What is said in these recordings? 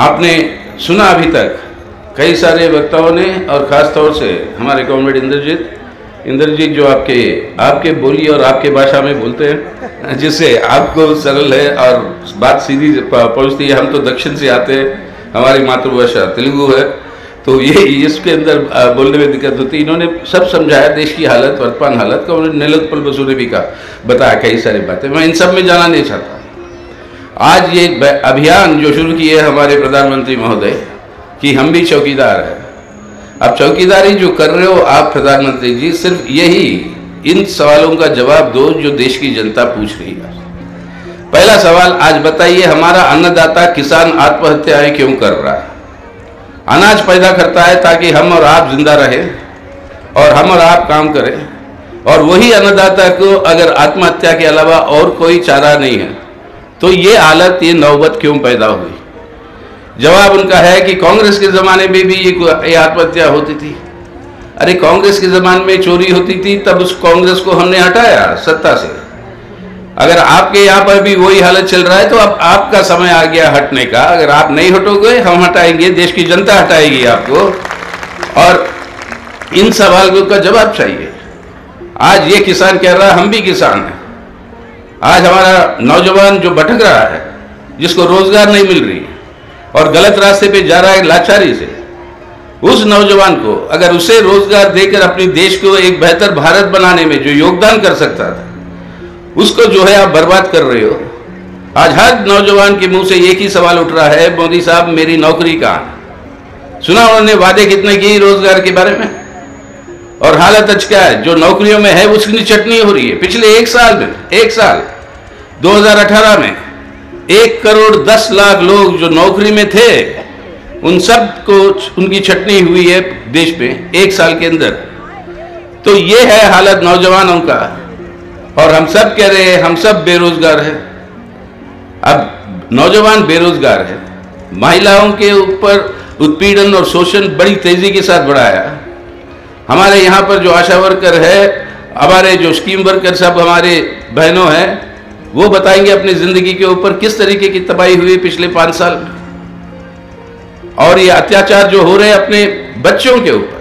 आपने सुना अभी तक कई सारे वक्ताओं ने, और ख़ास तौर से हमारे कॉमरेड इंद्रजीत जो आपके बोली और आपके भाषा में बोलते हैं, जिससे आपको सरल है और बात सीधी पहुंचती है। हम तो दक्षिण से आते हैं, हमारी मातृभाषा तेलुगु है, तो ये इसके अंदर बोलने में दिक्कत होती है। इन्होंने सब समझाया, देश की हालत, वर्तमान हालत का। उन्होंने नीलोत्पल बसु ने भी बताया कई सारी बातें, मैं इन सब में जाना नहीं चाहता। आज ये अभियान जो शुरू किए हमारे प्रधानमंत्री महोदय कि हम भी चौकीदार हैं, अब चौकीदारी जो कर रहे हो आप प्रधानमंत्री जी, सिर्फ यही इन सवालों का जवाब दो जो देश की जनता पूछ रही है। पहला सवाल, आज बताइए हमारा अन्नदाता किसान आत्महत्याएं क्यों कर रहा है? अनाज पैदा करता है ताकि हम और आप जिंदा रहें और हम और आप काम करें, और वही अन्नदाता को अगर आत्महत्या के अलावा और कोई चारा नहीं है तो ये हालत, ये नौबत क्यों पैदा हुई? जवाब उनका है कि कांग्रेस के ज़माने में भी ये आत्महत्या होती थी। अरे कांग्रेस के ज़माने में चोरी होती थी, तब उस कांग्रेस को हमने हटाया सत्ता से। अगर आपके यहाँ पर भी वही हालत चल रहा है तो अब आपका समय आ गया हटने का। अगर आप नहीं हटोगे, हम हटाएंगे, देश की जनता हटाएगी आपको, और इन सवालों का जवाब चाहिए। आज ये किसान कह रहा है हम भी किसान हैं। आज हमारा नौजवान जो भटक रहा है, जिसको रोजगार नहीं मिल रही और गलत रास्ते पे जा रहा है लाचारी से, उस नौजवान को अगर उसे रोजगार देकर अपने देश को एक बेहतर भारत बनाने में जो योगदान कर सकता था, उसको जो है आप बर्बाद कर रहे हो। आज हर नौजवान के मुंह से एक ही सवाल उठ रहा है, मोदी साहब मेरी नौकरी कहाँ? सुना उन्होंने वादे कितने किए रोजगार के बारे में, और हालत आज क्या है? जो नौकरियों में है उसकी चटनी हो रही है। पिछले एक साल 2018 में 1,10,00,000 लोग जो नौकरी में थे, उन सब को उनकी छटनी हुई है देश में एक साल के अंदर। तो ये है हालत नौजवानों का, और हम सब कह रहे हैं हम सब बेरोजगार हैं। अब नौजवान बेरोजगार है, महिलाओं के ऊपर उत्पीड़न और शोषण बड़ी तेजी के साथ बढ़ाया। हमारे यहाँ पर जो आशा वर्कर है, हमारे जो स्कीम वर्कर सब हमारे बहनों हैं, वो बताएंगे अपनी जिंदगी के ऊपर किस तरीके की तबाही हुई पिछले 5 साल में, और ये अत्याचार जो हो रहे हैं अपने बच्चों के ऊपर।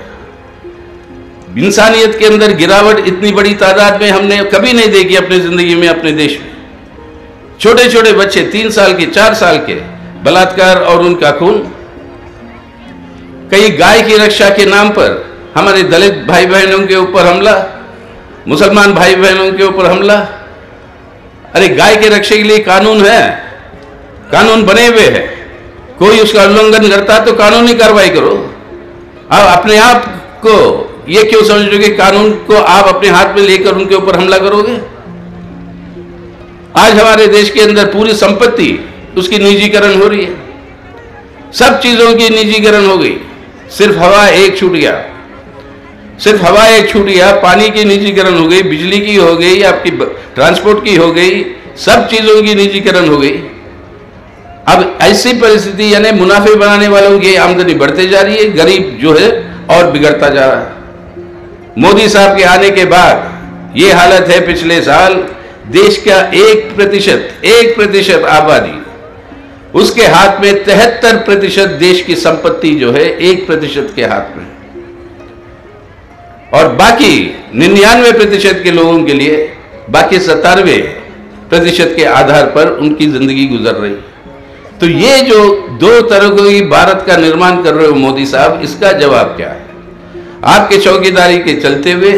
इंसानियत के अंदर गिरावट इतनी बड़ी तादाद में हमने कभी नहीं देखी अपनी जिंदगी में अपने देश में। छोटे छोटे बच्चे 3 साल के 4 साल के बलात्कार और उनका खून। कई गाय की रक्षा के नाम पर हमारे दलित भाई बहनों के ऊपर हमला, मुसलमान भाई बहनों के ऊपर हमला। अरे गाय के रक्षा के लिए कानून है, कानून बने हुए हैं, कोई उसका उल्लंघन करता तो कानूनी कार्रवाई करो। आप अपने आप को ये क्यों समझ रहे कि कानून को आप अपने हाथ में लेकर उनके ऊपर हमला करोगे? आज हमारे देश के अंदर पूरी संपत्ति उसकी निजीकरण हो रही है, सब चीजों की निजीकरण हो गई। सिर्फ हवा एक छूट गया, पानी की निजीकरण हो गई, बिजली की हो गई, आपकी ट्रांसपोर्ट की हो गई, सब चीजों की निजीकरण हो गई। अब ऐसी परिस्थिति, यानी मुनाफे बनाने वालों की आमदनी बढ़ते जा रही है, गरीब जो है और बिगड़ता जा रहा है। मोदी साहब के आने के बाद ये हालत है। पिछले साल देश का 1% आबादी, उसके हाथ में 73% देश की संपत्ति जो है 1% के हाथ में, और बाकी 99% के लोगों के लिए बाकी 97% के आधार पर उनकी जिंदगी गुजर रही। तो ये जो 2 तरह की भारत का निर्माण कर रहे हो मोदी साहब, इसका जवाब क्या है? आपके चौकीदारी के चलते हुए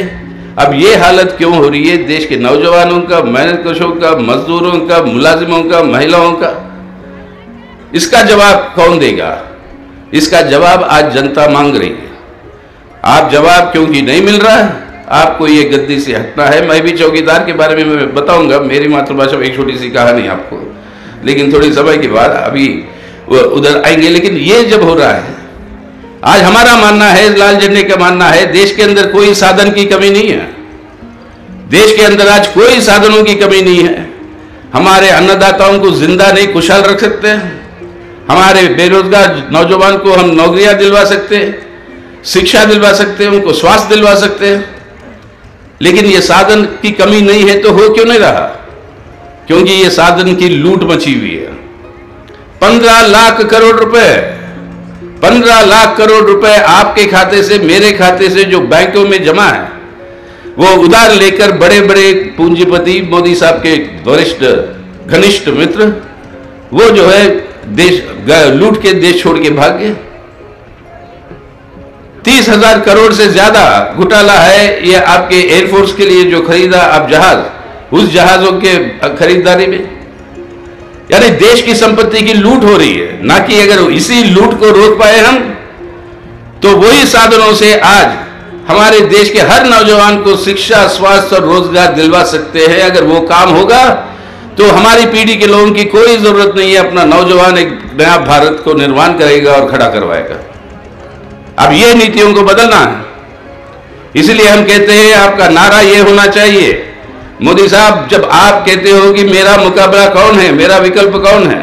अब ये हालत क्यों हो रही है देश के नौजवानों का, मेहनतकशों का, मजदूरों का, मुलाजिमों का, महिलाओं का? इसका जवाब कौन देगा? इसका जवाब आज जनता मांग रही है। आप जवाब क्योंकि नहीं मिल रहा है, आपको ये गद्दी से हटना है। मैं भी चौकीदार के बारे में मैं बताऊंगा, मेरी मातृभाषा में एक छोटी सी कहानी आपको, लेकिन थोड़ी समय के बाद अभी उधर आएंगे। लेकिन ये जब हो रहा है, आज हमारा मानना है, लाल झंडे का मानना है, देश के अंदर कोई साधन की कमी नहीं है। देश के अंदर आज कोई साधनों की कमी नहीं है। हमारे अन्नदाताओं को जिंदा नहीं खुशहाल रख सकते हैं, हमारे बेरोजगार नौजवान को हम नौकरियां दिलवा सकते हैं, शिक्षा दिलवा सकते हैं, उनको स्वास्थ्य दिलवा सकते हैं। लेकिन ये साधन की कमी नहीं है तो हो क्यों नहीं रहा? क्योंकि ये साधन की लूट मची हुई है। 15 लाख करोड़ रुपए, 15 लाख करोड़ रुपए आपके खाते से, मेरे खाते से जो बैंकों में जमा है, वो उधार लेकर बड़े बड़े पूंजीपति, मोदी साहब के वरिष्ठ घनिष्ठ मित्र, वो जो है देश लूट के देश छोड़ के भाग गए। 30,000 करोड़ से ज्यादा घोटाला है ये आपके एयरफोर्स के लिए जो खरीदा आप जहाज, उस जहाजों के खरीदारी में, यानी देश की संपत्ति की लूट हो रही है। ना कि अगर इसी लूट को रोक पाए हम, तो वही साधनों से आज हमारे देश के हर नौजवान को शिक्षा, स्वास्थ्य और रोजगार दिलवा सकते हैं। अगर वो काम होगा तो हमारी पीढ़ी के लोगों की कोई जरूरत नहीं है, अपना नौजवान एक नया भारत को निर्माण करेगा और खड़ा करवाएगा। अब ये नीतियों को बदलना है, इसलिए हम कहते हैं आपका नारा ये होना चाहिए, मोदी साहब, जब आप कहते हो कि मेरा मुकाबला कौन है, मेरा विकल्प कौन है,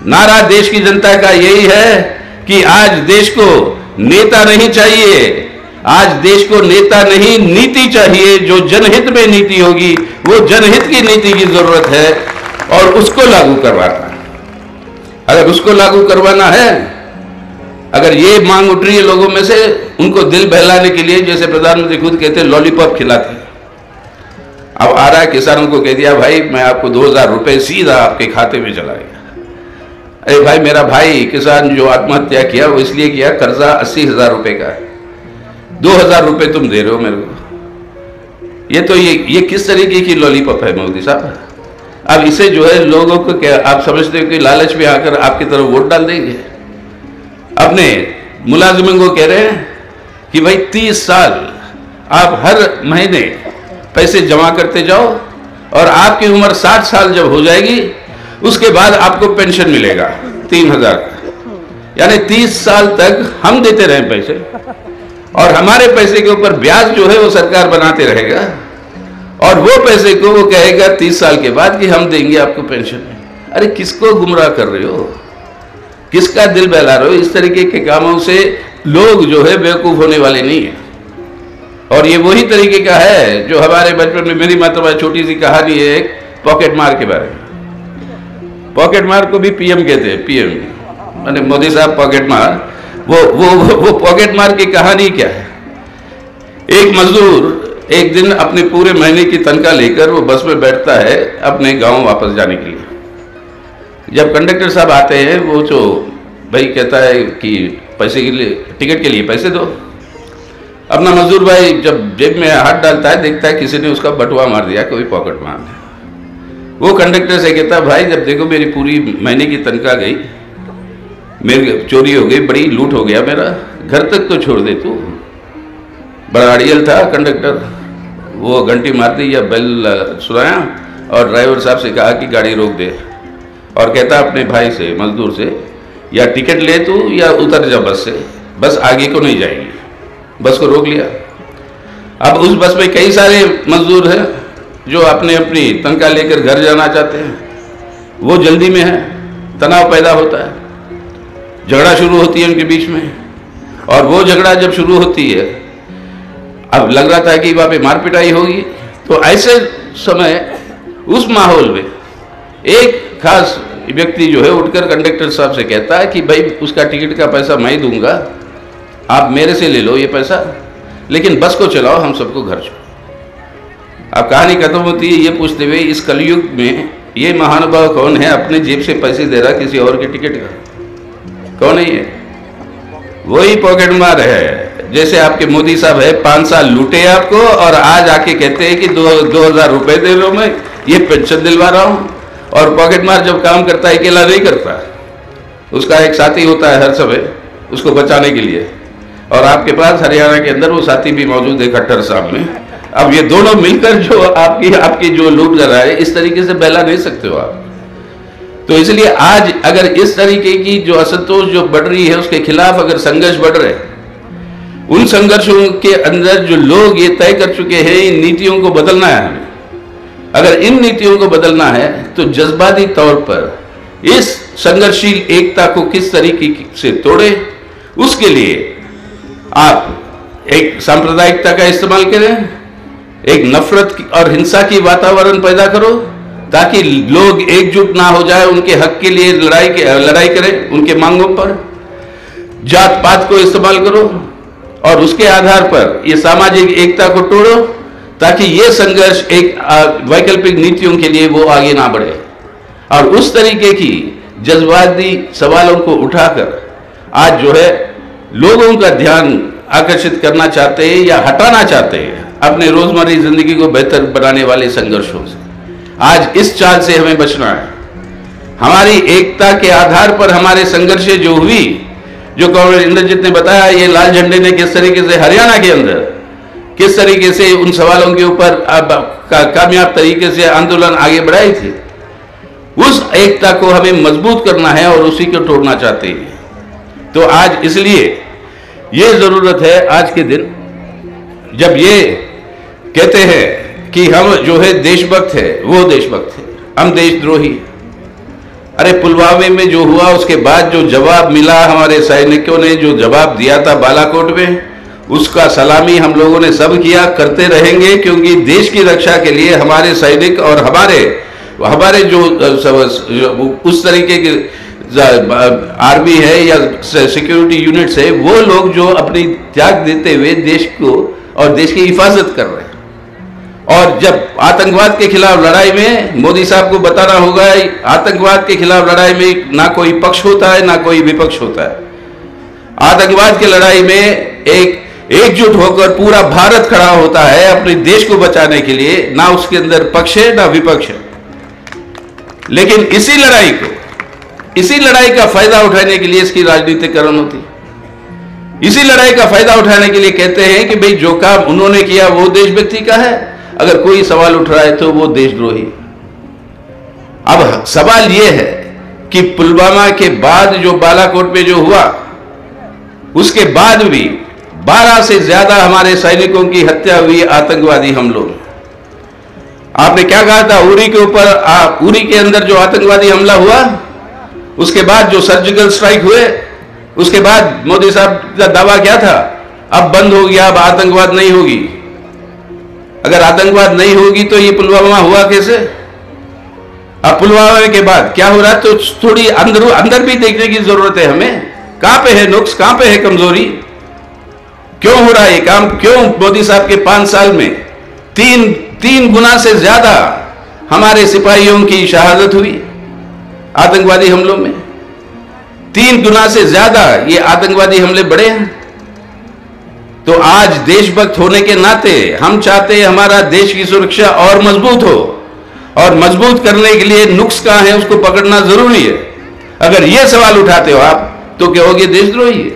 नारा देश की जनता का यही है कि आज देश को नेता नहीं चाहिए, आज देश को नेता नहीं, नीति चाहिए। जो जनहित में नीति होगी, वो जनहित की नीति की जरूरत है और उसको लागू करवाना है। अगर उसको लागू करवाना है, अगर ये मांग उठ रही है लोगों में से, उनको दिल बहलाने के लिए, जैसे प्रधानमंत्री खुद कहते हैं लॉलीपॉप खिलाते, अब आ रहा है किसानों को कह दिया भाई मैं आपको 2,000 रुपए सीधा आपके खाते में चलाएगा। अरे भाई, मेरा भाई किसान जो आत्महत्या किया वो इसलिए किया, कर्जा 80,000 रुपए का है, 2,000 रुपए तुम दे रहे हो मेरे को। ये किस तरीके की लॉलीपॉप है मोदी साहब? अब इसे जो है लोगों को क्या आप समझते हो कि लालच में आकर आपकी तरफ वोट डाल देंगे? अपने मुलाजिमों को कह रहे हैं कि भाई 30 साल आप हर महीने पैसे जमा करते जाओ और आपकी उम्र 60 साल जब हो जाएगी, उसके बाद आपको पेंशन मिलेगा 3,000 का। यानी 30 साल तक हम देते रहे पैसे और हमारे पैसे के ऊपर ब्याज जो है वो सरकार बनाते रहेगा, और वो पैसे को वो कहेगा 30 साल के बाद कि हम देंगे आपको पेंशन। अरे किसको गुमराह कर रहे हो, किसका दिल बहला रहे हो? इस तरीके के कामों से लोग जो है बेवकूफ होने वाले नहीं है। और ये वही तरीके का है जो हमारे बचपन में, मेरी मतलब छोटी सी कहानी है एक पॉकेट मार के बारे में। पॉकेट मार को भी पीएम कहते हैं, पीएम माने मोदी साहब पॉकेट मार। वो पॉकेट मार की कहानी क्या है? एक मजदूर एक दिन अपने पूरे महीने की तनख्वाह लेकर वो बस में बैठता है अपने गांव वापस जाने के लिए। जब कंडक्टर साहब आते हैं, वो जो भाई कहता है कि पैसे के लिए, टिकट के लिए पैसे दो। अपना मजदूर भाई जब जेब में हाथ डालता है, देखता है किसी ने उसका बटुआ मार दिया, कोई पॉकेट मार दिया। वो कंडक्टर से कहता है भाई जब देखो मेरी पूरी महीने की तनख्वाह गई, मेरी चोरी हो गई, बड़ी लूट हो गया मेरा, घर तक तो छोड़ दे तू। बड़ा अड़ियल था कंडक्टर, वो घंटी मार दी या बेल सुनाया और ड्राइवर साहब से कहा कि गाड़ी रोक दे, और कहता अपने भाई से, मजदूर से, या टिकट ले तू या उतर जा बस से, बस आगे को नहीं जाएगी। बस को रोक लिया। अब उस बस में कई सारे मजदूर हैं जो अपने अपनी तनख्वाह लेकर घर जाना चाहते हैं, वो जल्दी में है, तनाव पैदा होता है, झगड़ा शुरू होती है उनके बीच में। और वो झगड़ा जब शुरू होती है, अब लग रहा था कि वहाँ पे मार पिटाई होगी, तो ऐसे समय उस माहौल में एक खास व्यक्ति जो है उठकर कंडक्टर साहब से कहता है कि भाई उसका टिकट का पैसा मैं ही दूंगा, आप मेरे से ले लो ये पैसा, लेकिन बस को चलाओ, हम सबको घर छोड़ो। अब कहानी खत्म होती है ये पूछते हुए, इस कलयुग में ये महानुभाव कौन है अपने जेब से पैसे दे रहा किसी और के टिकट का? कौन है ये? वही पॉकेट मार है। जैसे आपके मोदी साहब है, 5 साल लूटे आपको और आज आके कहते हैं कि 2,000 रुपए दे रहा हूं मैं, ये पेंशन दिलवा रहा हूं। और पॉकेट मार जब काम करता है अकेला नहीं करता, उसका एक साथी होता है हर समय उसको बचाने के लिए, और आपके पास हरियाणा के अंदर वो साथी भी मौजूद है खट्टर साहब में। अब ये दोनों मिलकर जो आपकी जो लूट कर रहा है, इस तरीके से बहला नहीं सकते हो आप। तो इसलिए आज अगर इस तरीके की जो असंतोष जो बढ़ रही है, उसके खिलाफ अगर संघर्ष बढ़ रहे, उन संघर्षों के अंदर जो लोग ये तय कर चुके हैं इन नीतियों को बदलना है हमें। अगर इन नीतियों को बदलना है तो जज्बाती तौर पर इस संघर्षशील एकता को किस तरीके से तोड़े, उसके लिए आप एक सांप्रदायिकता का इस्तेमाल करें, एक नफरत और हिंसा की वातावरण पैदा करो, ताकि लोग एकजुट ना हो जाए, उनके हक के लिए लड़ाई करें, उनके मांगों पर। जात पात को इस्तेमाल करो और उसके आधार पर ये सामाजिक एकता को तोड़ो, ताकि ये संघर्ष एक वैकल्पिक नीतियों के लिए वो आगे ना बढ़े। और उस तरीके की जज्बाती सवालों को उठाकर आज जो है लोगों का ध्यान आकर्षित करना चाहते हैं या हटाना चाहते हैं अपने रोजमर्रा जिंदगी को बेहतर बनाने वाले संघर्षों से। आज इस चाल से हमें बचना है। हमारी एकता के आधार पर हमारे संघर्षें जो हुई, जो कॉमरेड इंद्रजीत ने बताया, ये लाल झंडे ने किस तरीके से हरियाणा के अंदर किस तरीके से उन सवालों के ऊपर कामयाब तरीके से आंदोलन आगे बढ़ाई थी, उस एकता को हमें मजबूत करना है और उसी को तोड़ना चाहते हैं। तो आज इसलिए ये जरूरत है, आज के दिन जब ये कहते हैं कि हम जो है देशभक्त है, वो देशभक्त है, हम देशद्रोही। अरे पुलवामा में जो हुआ उसके बाद जो जवाब मिला, हमारे सैनिकों ने जो जवाब दिया था बालाकोट में, उसका सलामी हम लोगों ने सब किया, करते रहेंगे, क्योंकि देश की रक्षा के लिए हमारे सैनिक और हमारे जो उस तरीके के आर्मी है या सिक्योरिटी यूनिट्स है, वो लोग जो अपनी त्याग देते हुए देश को और देश की हिफाजत कर रहे हैं। और जब आतंकवाद के खिलाफ लड़ाई में मोदी साहब को बताना होगा, आतंकवाद के खिलाफ लड़ाई में ना कोई पक्ष होता है ना कोई विपक्ष होता है। आतंकवाद की लड़ाई में एकजुट होकर पूरा भारत खड़ा होता है अपने देश को बचाने के लिए, ना उसके अंदर पक्ष है ना विपक्ष है। लेकिन इसी लड़ाई का फायदा उठाने के लिए इसकी राजनीतिकरण होती है। इसी लड़ाई का फायदा उठाने के लिए कहते हैं कि भाई जो काम उन्होंने किया वो देशभक्ति का है, अगर कोई सवाल उठ रहा है तो वो देशद्रोही। अब सवाल यह है कि पुलवामा के बाद जो बालाकोट में जो हुआ, उसके बाद भी 12 से ज्यादा हमारे सैनिकों की हत्या हुई आतंकवादी हमलों में। आपने क्या कहा था उरी के ऊपर, उरी के अंदर जो आतंकवादी हमला हुआ, उसके बाद जो सर्जिकल स्ट्राइक हुए, उसके बाद मोदी साहब का दावा क्या था, अब बंद हो गया, अब आतंकवाद नहीं होगी। अगर आतंकवाद नहीं होगी तो ये पुलवामा हुआ कैसे? अब पुलवामा के बाद क्या हो रहा है, तो थोड़ी अंदर भी देखने की जरूरत है हमें। कहां पे है नुक्स, कहां पे है कमजोरी, क्यों हो रहा है ये काम? क्यों मोदी साहब के 5 साल में तीन गुना से ज्यादा हमारे सिपाहियों की शहादत हुई आतंकवादी हमलों में? 3 गुना से ज्यादा ये आतंकवादी हमले बढ़े हैं। तो आज देशभक्त होने के नाते हम चाहते हैं हमारा देश की सुरक्षा और मजबूत हो, और मजबूत करने के लिए नुक्स कहां है उसको पकड़ना जरूरी है। अगर ये सवाल उठाते हो आप तो कहोगे देशद्रोही है।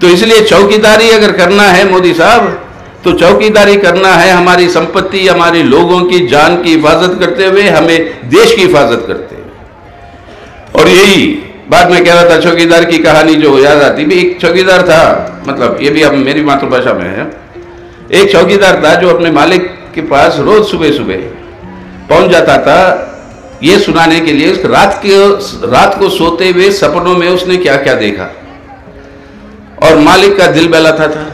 तो इसलिए चौकीदारी अगर करना है मोदी साहब, तो चौकीदारी करना है हमारी संपत्ति, हमारे लोगों की जान की हिफाजत करते हुए, हमें देश की हिफाजत करते हुए। और यही बात मैं कह रहा था, चौकीदार की कहानी जो याद आती भी, एक चौकीदार था, मतलब ये भी अब मेरी मातृभाषा में है। एक चौकीदार था जो अपने मालिक के पास रोज सुबह सुबह पहुंच जाता था, ये सुनाने के लिए रात को सोते हुए सपनों में उसने क्या क्या देखा, और मालिक का दिल बहलाता था।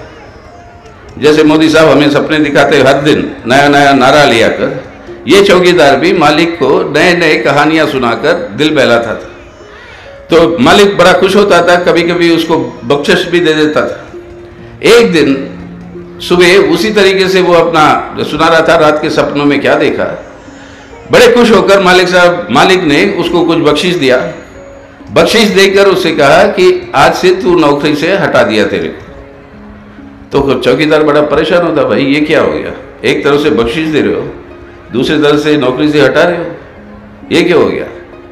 जैसे मोदी साहब हमें सपने दिखाते हर दिन नया नया नारा लिया कर, ये चौकीदार भी मालिक को नए नए कहानियां सुनाकर दिल बहलाता था। तो मालिक बड़ा खुश होता था, कभी कभी उसको बख्शिश भी दे देता था। एक दिन सुबह उसी तरीके से वो अपना सुना रहा था रात के सपनों में क्या देखा। बड़े खुश होकर मालिक ने उसको कुछ बख्शिश दिया। बख्शिश देकर उससे कहा कि आज से तू नौकरी से हटा दिया तेरे को। तो चौकीदार बड़ा परेशान होता, भाई ये क्या हो गया, एक तरफ से बख्शिश दे रहे हो, दूसरी तरफ से नौकरी से हटा रहे हो, ये क्या हो गया?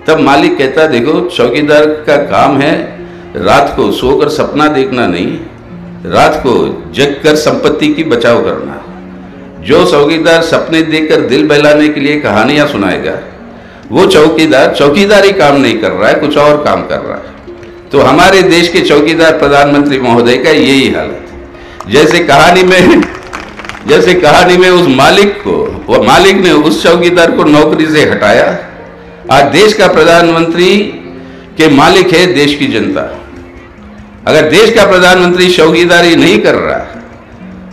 तब मालिक कहता, देखो चौकीदार का काम है रात को सोकर सपना देखना नहीं, रात को जग कर संपत्ति की बचाव करना। जो चौकीदार सपने देखकर दिल बहलाने के लिए कहानियां सुनाएगा, वो चौकीदार चौकीदारी काम नहीं कर रहा है, कुछ और काम कर रहा है। तो हमारे देश के चौकीदार प्रधानमंत्री महोदय का यही हालत है। जैसे कहानी में उस मालिक ने उस चौकीदार को नौकरी से हटाया। आज देश का प्रधानमंत्री के मालिक है देश की जनता। अगर देश का प्रधानमंत्री चौकीदारी नहीं कर रहा,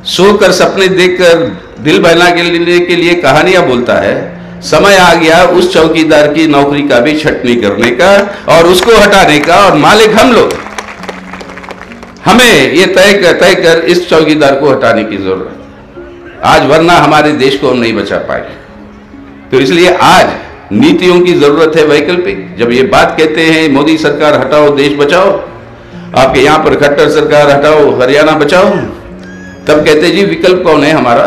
सोकर सपने देखकर दिल बहलाने के लिए कहानियां बोलता है, समय आ गया उस चौकीदार की नौकरी का भी छटनी करने का और उसको हटाने का, और मालिक हम लोग। हमें ये तय कर इस चौकीदार को हटाने की जरूरत आज, वरना हमारे देश को हम नहीं बचा पाएंगे। तो इसलिए आज नीतियों की जरूरत है वैकल्पिक। जब ये बात कहते हैं मोदी सरकार हटाओ देश बचाओ, आपके यहां पर खट्टर सरकार हटाओ हरियाणा बचाओ, तब कहते जी विकल्प कौन है हमारा।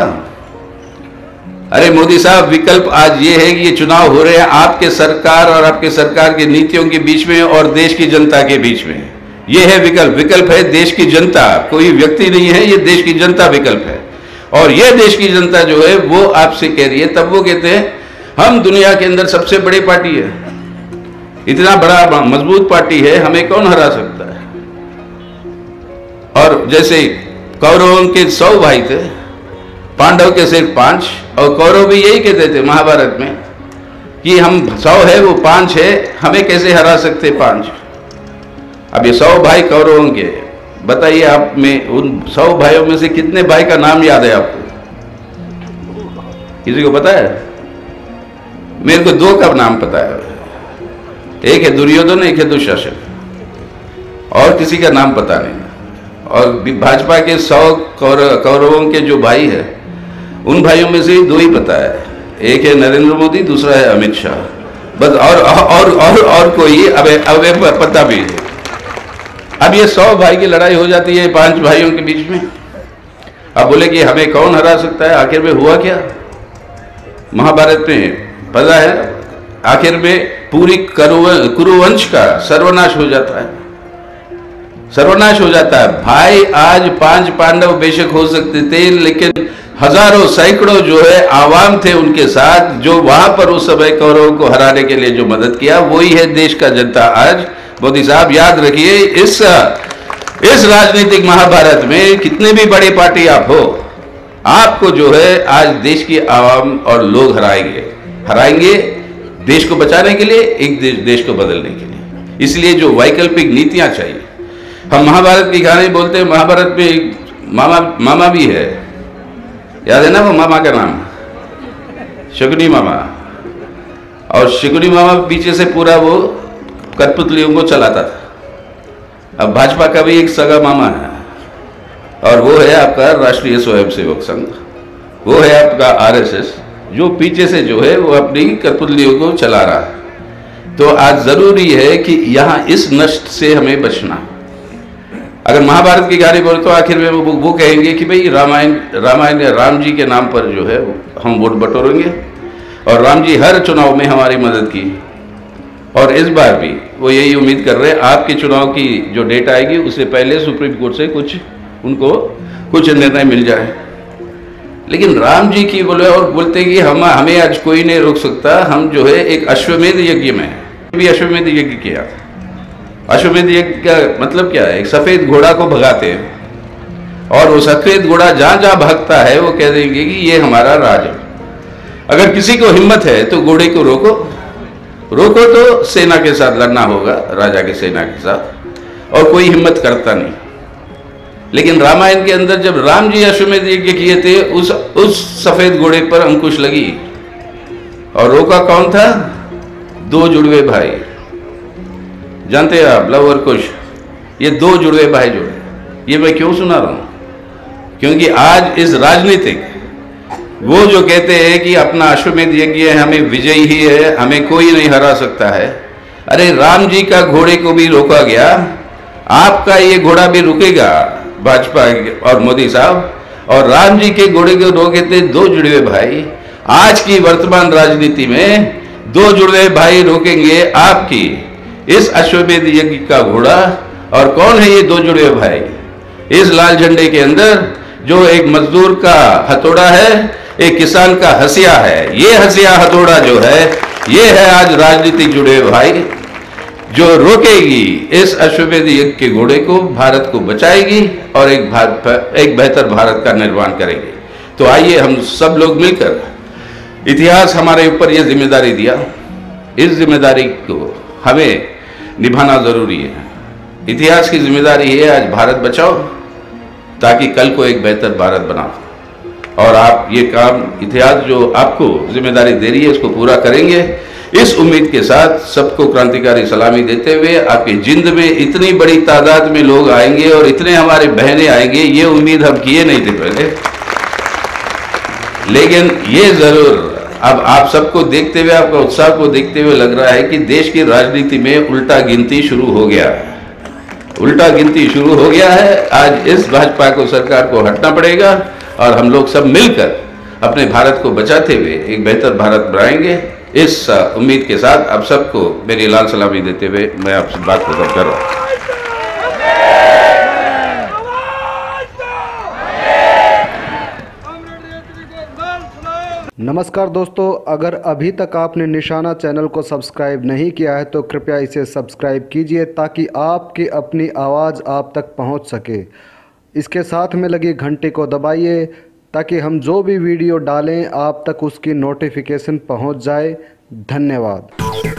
अरे मोदी साहब, विकल्प आज ये है कि ये चुनाव हो रहे हैं आपके सरकार और आपके सरकार की नीतियों के बीच में और देश की जनता के बीच में। ये है विकल्प। विकल्प है देश की जनता, कोई व्यक्ति नहीं है, ये देश की जनता विकल्प है। और ये देश की जनता जो है वो आपसे कह रही है, तब वो कहते हैं हम दुनिया के अंदर सबसे बड़ी पार्टी है, इतना बड़ा मजबूत पार्टी है, हमें कौन हरा सकता है। और जैसे कौरवों के 100 भाई थे, पांडव के सिर्फ 5, और कौरव भी यही कहते थे महाभारत में कि हम 100 है वो 5 है, हमें कैसे हरा सकते 5। अब ये 100 भाई कौरवों के, बताइए आप में उन 100 भाइयों में से कितने भाई का नाम याद है आपको? किसी को पता है? मेरे को 2 का नाम पता है, एक है दुर्योधन, एक है दुशासन, और किसी का नाम पता नहीं। और भाजपा के 100 कौरवों के जो भाई है, उन भाइयों में से 2 ही पता है, एक है नरेंद्र मोदी, दूसरा है अमित शाह, बस। और कोई अब पता भी है। अब ये 100 भाई की लड़ाई हो जाती है 5 भाइयों के बीच में। अब बोले कि हमें कौन हरा सकता है। आखिर में हुआ क्या महाभारत में पता है? आखिर में पूरी कुरुवंश का सर्वनाश हो जाता है, सर्वनाश हो जाता है। भाई आज 5 पांडव बेशक हो सकते थे, लेकिन हजारों सैकड़ों जो है आवाम थे उनके साथ, जो वहां पर उस समय कौरवों को हराने के लिए जो मदद किया, वही है देश का जनता आज। मोदी साहब याद रखिए, इस राजनीतिक महाभारत में कितने भी बड़ी पार्टी आप हो, आपको जो है आज देश की आवाम और लोग हराएंगे देश को बचाने के लिए, एक देश को बदलने के लिए। इसलिए जो वैकल्पिक नीतियां चाहिए। हम महाभारत की कहानी बोलते हैं, महाभारत में एक मामा भी है, याद है ना वो मामा का नाम? शकुनी मामा। और शकुनी मामा पीछे से पूरा वो कठपुतलियों को चलाता था। अब भाजपा का भी एक सगा मामा है, और वो है आपका राष्ट्रीय स्वयंसेवक संघ, वो है आपका RSS, जो पीछे से जो है वो अपनी कठपुतलियों को चला रहा है। तो आज जरूरी है कि यहाँ इस नष्ट से हमें बचना। अगर महाभारत की कहानी बोले तो आखिर में वो कहेंगे कि भाई रामायण राम जी के नाम पर जो है हम वोट बटोरेंगे, और राम जी हर चुनाव में हमारी मदद की, और इस बार भी वो यही उम्मीद कर रहे हैं आपके चुनाव की जो डेट आएगी उससे पहले सुप्रीम कोर्ट से उनको कुछ निर्णय मिल जाए। लेकिन राम जी की बोले, और बोलते कि हमें आज कोई नहीं रोक सकता, हम जो है एक अश्वमेध यज्ञ में भी अश्वमेध यज्ञ किया। अश्वमेध यज्ञ का मतलब क्या है? एक सफेद घोड़ा को भगाते हैं, और वो सफेद घोड़ा जहां जहां भागता है वो कह देंगे कि ये हमारा राज है। अगर किसी को हिम्मत है तो घोड़े को रोको तो सेना के साथ लड़ना होगा, राजा की सेना के साथ, और कोई हिम्मत करता नहीं। लेकिन रामायण के अंदर जब राम जी अश्वमेध यज्ञ किए थे, उस सफेद घोड़े पर अंकुश लगी, और रोका कौन था? 2 जुड़वे भाई। जानते हैं आप, लव और कुश, ये 2 जुड़वे भाई जुड़े। ये मैं क्यों सुना रहा हूं? क्योंकि आज इस राजनीतिक वो जो कहते हैं कि अपना अश्वमेध यज्ञ है, हमें विजयी ही है, हमें कोई नहीं हरा सकता है। अरे राम जी का घोड़े को भी रोका गया, आपका ये घोड़ा भी रुकेगा भाजपा और मोदी साहब। और राम जी के घोड़े को रोके थे 2 जुड़वे भाई। आज की वर्तमान राजनीति में 2 जुड़वे भाई रोकेंगे आपकी इस अश्वमेध यज्ञ का घोड़ा। और कौन है ये 2 जुड़वे भाई? इस लाल झंडे के अंदर जो एक मजदूर का हथौड़ा है, एक किसान का हसिया है। ये हसिया हथौड़ा जो है, ये है आज राजनीतिक जुड़े भाई, जो रोकेगी इस अश्वमेध यज्ञ के घोड़े को, भारत को बचाएगी और एक बेहतर भारत का निर्माण करेगी। तो आइए हम सब लोग मिलकर, इतिहास हमारे ऊपर ये जिम्मेदारी दिया, इस जिम्मेदारी को हमें निभाना जरूरी है। इतिहास की जिम्मेदारी है आज भारत बचाओ, ताकि कल को एक बेहतर भारत बनाओ। और आप ये काम, इतिहास जो आपको जिम्मेदारी दे रही है, इसको पूरा करेंगे। इस उम्मीद के साथ सबको क्रांतिकारी सलामी देते हुए, आपकी जिंद में इतनी बड़ी तादाद में लोग आएंगे और इतने हमारे बहनें आएंगे, ये उम्मीद हम किए नहीं थे पहले, लेकिन ये जरूर अब आप सबको देखते हुए, आपका उत्साह को देखते हुए लग रहा है कि देश की राजनीति में उल्टा गिनती शुरू हो गया है। उल्टा गिनती शुरू हो गया है। आज इस भाजपा को, सरकार को हटना पड़ेगा और हम लोग सब मिलकर अपने भारत को बचाते हुए एक बेहतर भारत बनाएंगे। इस उम्मीद के साथ आप सबको मेरी लाल सलामी देते हुए मैं आपसे बात खत्म कर रहा हूँ। नमस्कार दोस्तों, अगर अभी तक आपने निशाना चैनल को सब्सक्राइब नहीं किया है तो कृपया इसे सब्सक्राइब कीजिए ताकि आपकी अपनी आवाज़ आप तक पहुंच सके। इसके साथ में लगी घंटी को दबाइए ताकि हम जो भी वीडियो डालें आप तक उसकी नोटिफिकेशन पहुंच जाए। धन्यवाद।